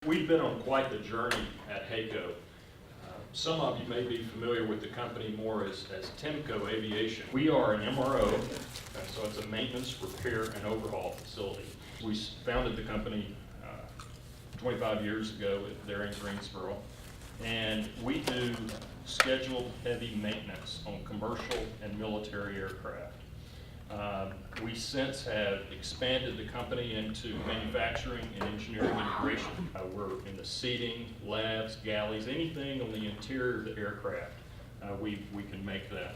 We've been on quite the journey at Haeco. Some of you may be familiar with the company more as Temco Aviation. We are an MRO, so it's a maintenance, repair, and overhaul facility. We founded the company 25 years ago there in Greensboro, and we do scheduled heavy maintenance on commercial and military aircraft. We since have expanded the company into manufacturing and engineering integration. We're in the seating, labs, galleys, anything on the interior of the aircraft, we can make that.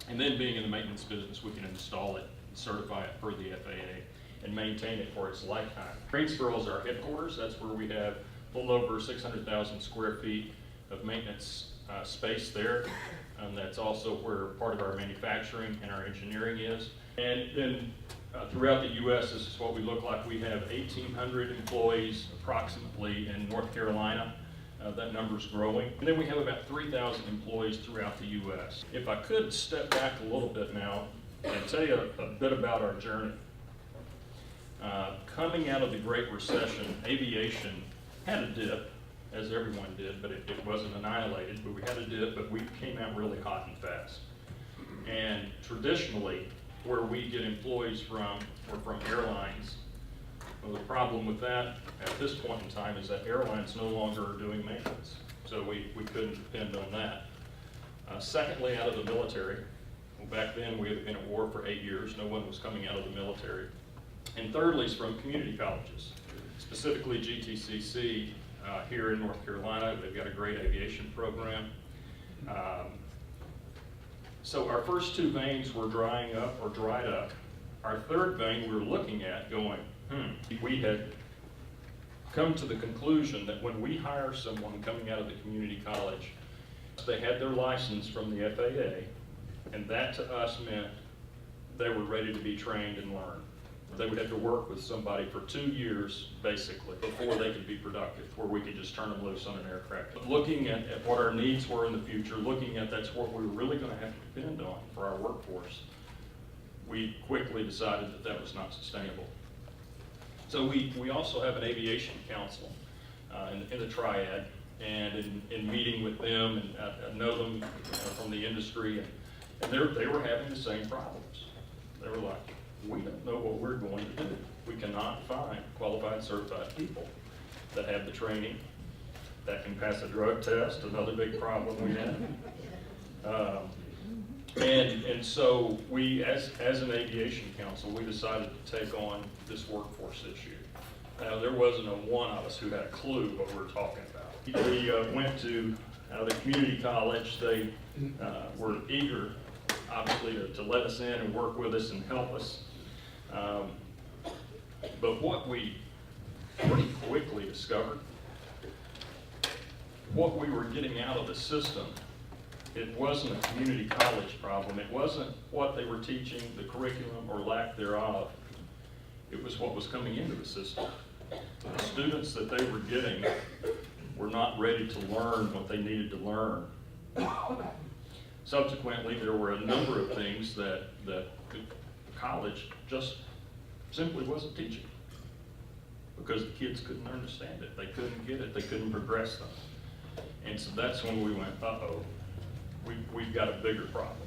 And then being in the maintenance business, we can install it, certify it per the FAA, and maintain it for its lifetime. Greensboro is our headquarters. That's where we have a little over 600,000 square feet of maintenance space there. That's also where part of our manufacturing and our engineering is. And then throughout the U.S., this is what we look like. We have 1,800 employees approximately in North Carolina. That number's growing. And then we have about 3,000 employees throughout the U.S. If I could step back a little bit now and tell you a bit about our journey. Coming out of the Great Recession, aviation had a dip, as everyone did, but it wasn't annihilated. But we had a dip, but we came out really hot and fast. And traditionally, where we get employees from, or from airlines. Well, the problem with that at this point in time is that airlines no longer are doing maintenance. So we couldn't depend on that. Secondly, out of the military. Well, back then we had been at war for 8 years. No one was coming out of the military. And thirdly is from community colleges, specifically GTCC here in North Carolina. They've got a great aviation program. So our first two veins were drying up or dried up. Our third vein we were looking at going, We had come to the conclusion that when we hire someone coming out of the community college, they had their license from the FAA, and that to us meant they were ready to be trained and learn. They would have to work with somebody for 2 years, basically, before they could be productive, where we could just turn them loose on an aircraft. Looking at what our needs were in the future, looking at that's what we were really going to have to depend on for our workforce, we quickly decided that that was not sustainable. So we also have an aviation council in the triad, and in meeting with them, and I know them from the industry, and they were having the same problems. They were like, we don't know what we're going to do. We cannot find qualified, certified people that have the training, that can pass a drug test, another big problem we have. And so we, as an aviation council, we decided to take on this workforce issue. Now, there wasn't one of us who had a clue what we were talking about. We went to the community college. They were eager, obviously, to let us in and work with us and help us. But what we pretty quickly discovered, what we were getting out of the system, it wasn't a community college problem. It wasn't what they were teaching, the curriculum or lack thereof. It was what was coming into the system. The students that they were getting were not ready to learn what they needed to learn. Subsequently, there were a number of things that the college just simply wasn't teaching because the kids couldn't understand it. They couldn't get it. They couldn't progress them. And so that's when we went, uh-oh, we've got a bigger problem.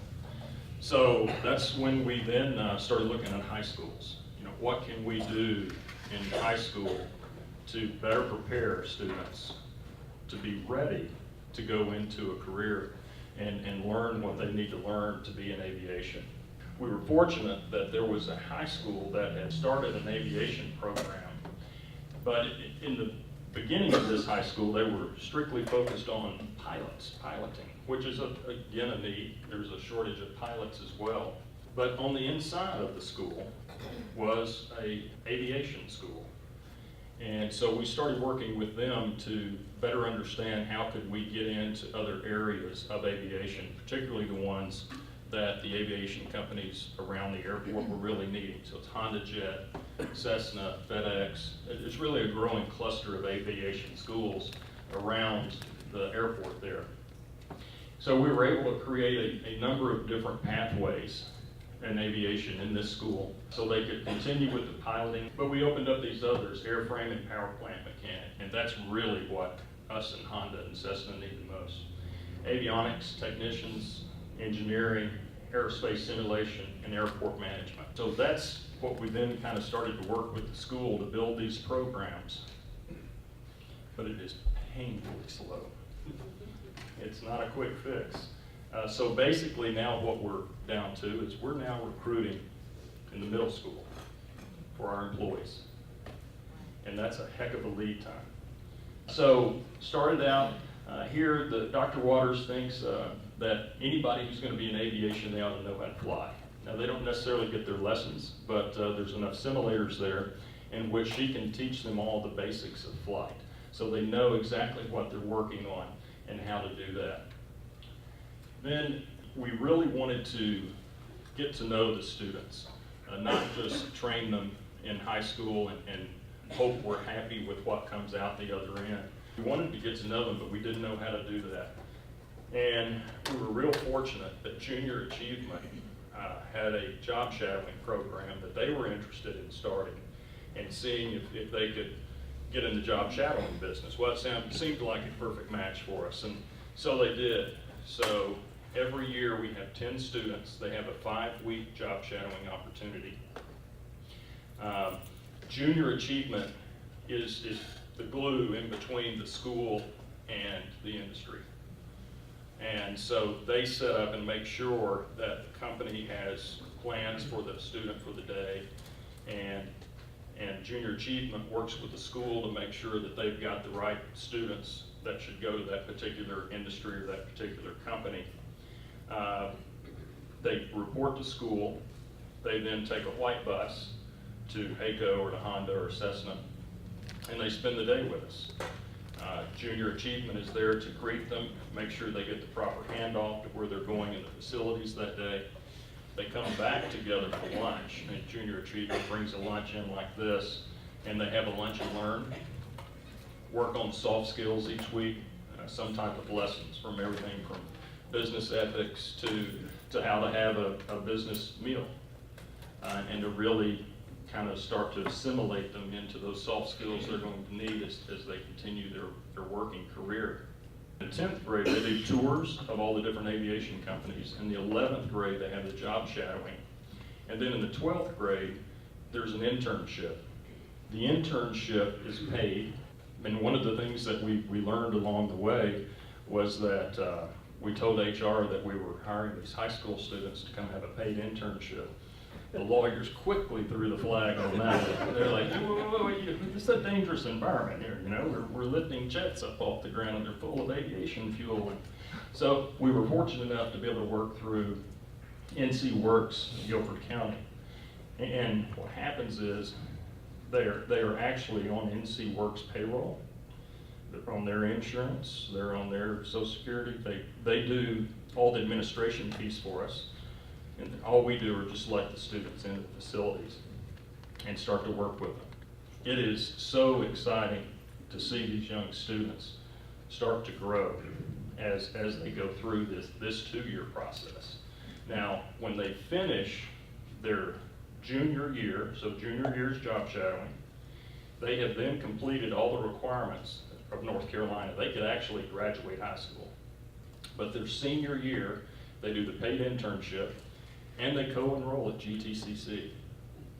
So that's when we then started looking at high schools. What can we do in high school to better prepare students to be ready to go into a career and learn what they need to learn to be in aviation. We were fortunate that there was a high school that had started an aviation program, but in the beginning of this high school, they were strictly focused on piloting, which is again a need. There's a shortage of pilots as well. But on the inside of the school was an aviation school. And so we started working with them to better understand how could we get into other areas of aviation, particularly the ones that the aviation companies around the airport were really needing. So it's Honda Jet, Cessna, FedEx. It's really a growing cluster of aviation schools around the airport there. So we were able to create a number of different pathways in aviation in this school, so they could continue with the piloting. But we opened up these others, airframe and power plant mechanic, and that's really what us and Honda and Cessna need the most. Avionics technicians, engineering, aerospace simulation, and airport management. So that's what we then kind of started to work with the school to build these programs. But it is painfully slow. It's not a quick fix. So basically now what we're down to is we're now recruiting in the middle school for our employees. And that's a heck of a lead time. So started out here, Dr. Waters thinks that anybody who's going to be in aviation, they ought to know how to fly. Now they don't necessarily get their lessons, but there's enough simulators there in which she can teach them all the basics of flight. So they know exactly what they're working on and how to do that. Then we really wanted to get to know the students, not just train them in high school and hope we're happy with what comes out the other end. We wanted to get to know them, but we didn't know how to do that. And we were real fortunate that Junior Achievement had a job shadowing program that they were interested in starting and seeing if they could get in the job shadowing business. Well, it seemed like a perfect match for us, and so they did. So every year we have 10 students. They have a 5-week job shadowing opportunity. Junior Achievement is the glue in between the school and the industry. And so they set up and make sure that the company has plans for the student for the day, and Junior Achievement works with the school to make sure that they've got the right students that should go to that particular industry or that particular company. They report to school. They then take a white bus to Haeco or to Honda or Cessna, and they spend the day with us. Junior Achievement is there to greet them, make sure they get the proper handoff to where they're going in the facilities that day. They come back together for lunch, and Junior Achievement brings a lunch in like this, and they have a lunch and learn, work on soft skills each week, some type of lessons from everything from business ethics to how to have a business meal, and to really kind of start to assimilate them into those soft skills they're going to need as they continue their working career. In the 10th grade, they do tours of all the different aviation companies. In the 11th grade, they have the job shadowing. And then in the 12th grade, there's an internship. The internship is paid, and one of the things that we learned along the way was that we told HR that we were hiring these high school students to come have a paid internship. The lawyers quickly threw the flag on that. They're like, whoa, this is a dangerous environment here, you know, we're lifting jets up off the ground and they're full of aviation fuel. And so we were fortunate enough to be able to work through NC Works, Guilford County. And what happens is they are actually on NC Works payroll. They're on their insurance, they're on their Social Security. They do all the administration piece for us. And all we do are just let the students into the facilities and start to work with them. It is so exciting to see these young students start to grow as they go through this 2-year process. Now, when they finish their junior year, so junior year is job shadowing, they have then completed all the requirements of North Carolina. They could actually graduate high school. But their senior year, they do the paid internship, and they co-enroll at GTCC.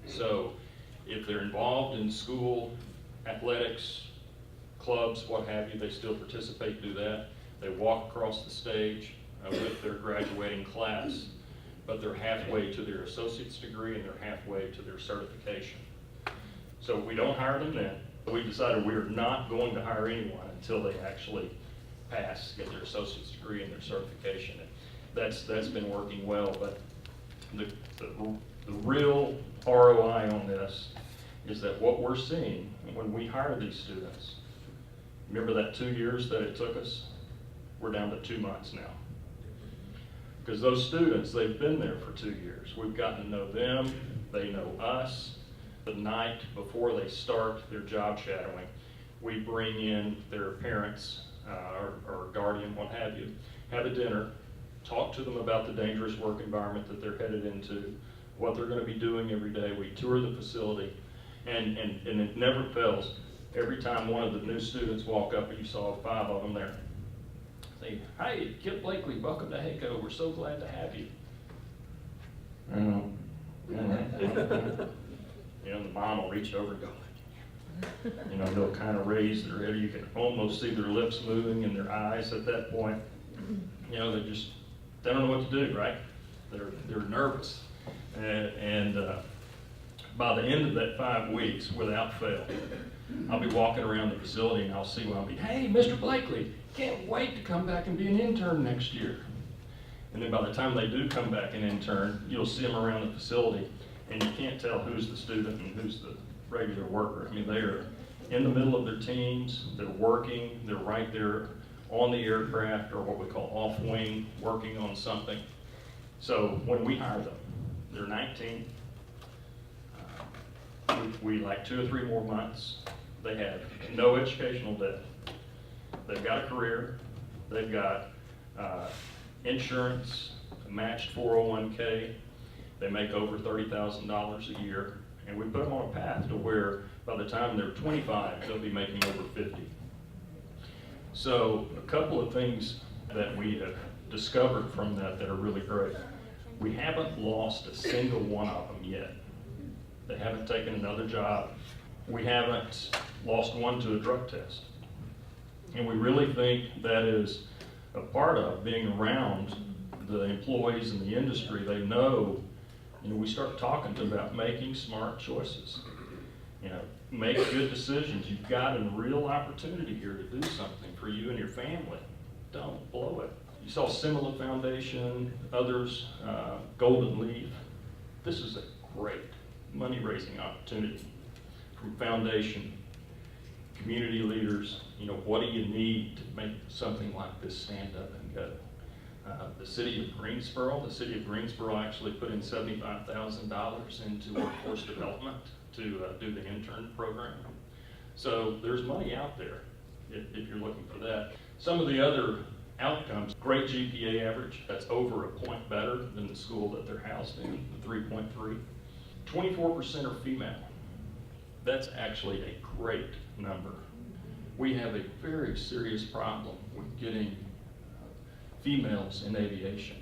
So if they're involved in school, athletics, clubs, what have you, they still participate, do that. They walk across the stage with their graduating class, but they're halfway to their associate's degree and they're halfway to their certification. So we don't hire them then. We decided we are not going to hire anyone until they actually pass, get their associate's degree and their certification. And that's been working well, but the real ROI on this is that what we're seeing when we hire these students, remember that 2 years that it took us? We're down to 2 months now. Because those students, they've been there for 2 years. We've gotten to know them, they know us. The night before they start their job shadowing, we bring in their parents or guardian, what have you, have a dinner, talk to them about the dangerous work environment that they're headed into, what they're going to be doing every day. We tour the facility, and it never fails. Every time one of the new students walk up, and you saw 5 of them there, say, "Hi, Kip Blakely, welcome to Haeco. We're so glad to have you." You know, the mom will reach over and go, you know, they'll kind of raise their head. You can almost see their lips moving and their eyes at that point. You know, they don't know what to do, right? They're nervous. And by the end of that 5 weeks, without fail, I'll be walking around the facility and I'll see one. I'll be, "Hey, Mr. Blakely, can't wait to come back and be an intern next year." And then by the time they do come back and intern, you'll see them around the facility, and you can't tell who's the student and who's the regular worker. I mean, they are in the middle of their teams, they're working, they're right there on the aircraft, or what we call off-wing, working on something. So when we hire them, they're 19. We like 2 or 3 more months. They have no educational debt. They've got a career. They've got insurance, a matched 401k. They make over $30,000 a year. And we put them on a path to where by the time they're 25, they'll be making over 50. So a couple of things that we have discovered from that are really great. We haven't lost a single one of them yet. They haven't taken another job. We haven't lost one to a drug test. And we really think that is a part of being around the employees in the industry. They know, you know, we start talking to them about making smart choices. You know, make good decisions. You've got a real opportunity here to do something for you and your family. Don't blow it. You saw Similar Foundation, others, Golden Leaf. This is a great money-raising opportunity from foundation, community leaders. You know, what do you need to make something like this stand up and go? The city of Greensboro actually put in $75,000 into workforce development to do the intern program. So there's money out there if you're looking for that. Some of the other outcomes, great GPA average, that's over a point better than the school that they're housed in, the 3.3. 24% are female. That's actually a great number. We have a very serious problem with getting females in aviation.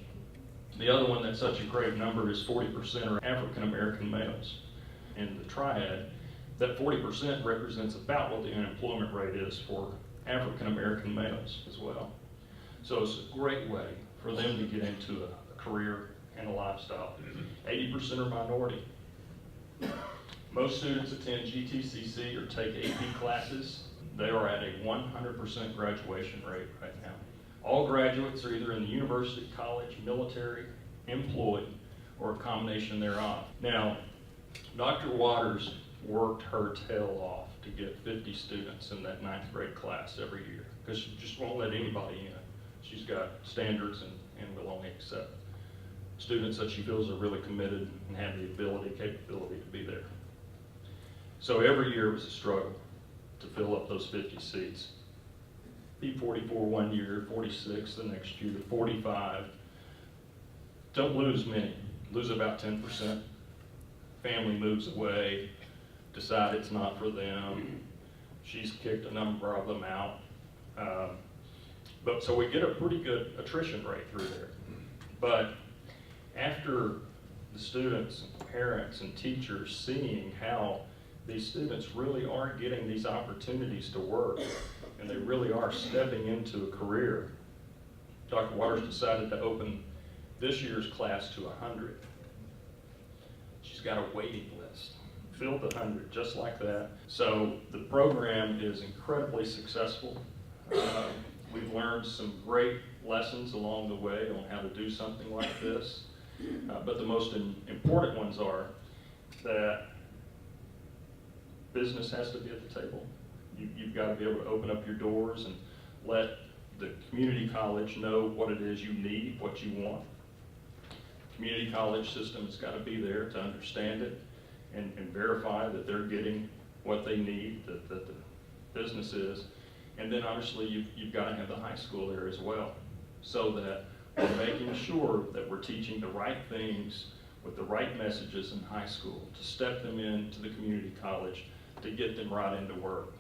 The other one that's such a great number is 40% are African American males. In the triad, that 40% represents about what the unemployment rate is for African American males as well. So it's a great way for them to get into a career and a lifestyle. 80% are minority. Most students attend GTCC or take AP classes. They are at a 100% graduation rate right now. All graduates are either in the university, college, military, employed, or a combination thereof. Now, Dr. Waters worked her tail off to get 50 students in that 9th grade class every year, because she just won't let anybody in. She's got standards and will only accept students that she feels are really committed and have the capability to be there. So every year was a struggle to fill up those 50 seats. Be 44 one year, 46 the next year, 45. Don't lose many, lose about 10%. Family moves away, decide it's not for them. She's kicked a number of them out. But so we get a pretty good attrition rate through there. But after the students and parents and teachers seeing how these students really are getting these opportunities to work and they really are stepping into a career, Dr. Waters decided to open this year's class to 100. She's got a waiting list, filled the 100 just like that. So the program is incredibly successful. We've learned some great lessons along the way on how to do something like this. But the most important ones are that business has to be at the table. You've got to be able to open up your doors and let the community college know what it is you need, what you want. Community college system has got to be there to understand it and verify that they're getting what they need, that the business is. And then obviously you've got to have the high school there as well, so that and making sure that we're teaching the right things with the right messages in high school to step them into the community college, to get them right into work.